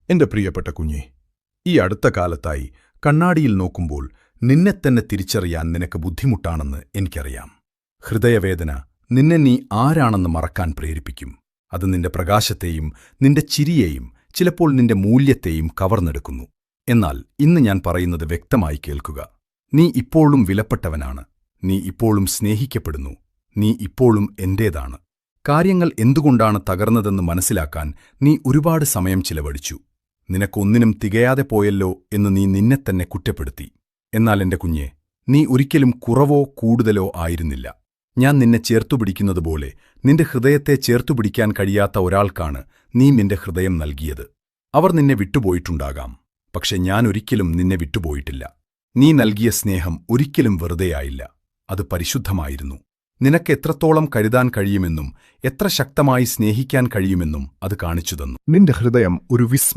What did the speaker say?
എന്റെ പ്രിയപ്പെട്ട കുഞ്ഞേ, ഈ അടുത്ത കാലത്തായി കണ്ണാടിയിൽ നോക്കുമ്പോൾ നിന്നെത്തന്നെ തിരിച്ചറിയാൻ നിനക്ക് ബുദ്ധിമുട്ടാണെന്ന് എനിക്കറിയാം. ഹൃദയവേദന നിന്നെ നീ ആരാണെന്ന് മറക്കാൻ പ്രേരിപ്പിക്കും. അത് നിന്റെ പ്രകാശത്തെയും നിന്റെ ചിരിയെയും ചിലപ്പോൾ നിന്റെ മൂല്യത്തെയും കവർന്നെടുക്കുന്നു. എന്നാൽ ഇന്ന് ഞാൻ പറയുന്നത് വ്യക്തമായി കേൾക്കുക. നീ ഇപ്പോഴും വിലപ്പെട്ടവനാണ്. നീ ഇപ്പോഴും സ്നേഹിക്കപ്പെടുന്നു. നീ ഇപ്പോഴും എന്റേതാണ്. കാര്യങ്ങൾ എന്തുകൊണ്ടാണ് തകർന്നതെന്ന് മനസ്സിലാക്കാൻ നീ ഒരുപാട് സമയം ചിലവഴിച്ചു. നിനക്കൊന്നിനും തികയാതെ പോയല്ലോ എന്ന് നീ നിന്നെത്തന്നെ കുറ്റപ്പെടുത്തി. എന്നാൽ എന്റെ കുഞ്ഞെ, നീ ഒരിക്കലും കുറവോ കൂടുതലോ ആയിരുന്നില്ല. ഞാൻ നിന്നെ ചേർത്തുപിടിക്കുന്നതുപോലെ നിന്റെ ഹൃദയത്തെ ചേർത്തുപിടിക്കാൻ കഴിയാത്ത ഒരാൾക്കാണ് നീ നിന്റെ ഹൃദയം നൽകിയത്. അവർ നിന്നെ വിട്ടുപോയിട്ടുണ്ടാകാം, പക്ഷെ ഞാൻ ഒരിക്കലും നിന്നെ വിട്ടുപോയിട്ടില്ല. നീ നൽകിയ സ്നേഹം ഒരിക്കലും വെറുതെയായില്ല. അത് പരിശുദ്ധമായിരുന്നു. നിനക്ക് എത്രത്തോളം കരുതാൻ കഴിയുമെന്നും എത്ര ശക്തമായി സ്നേഹിക്കാൻ കഴിയുമെന്നും അത് കാണിച്ചു തന്നു. നിന്റെ ഹൃദയം ഒരു വിസ്മയ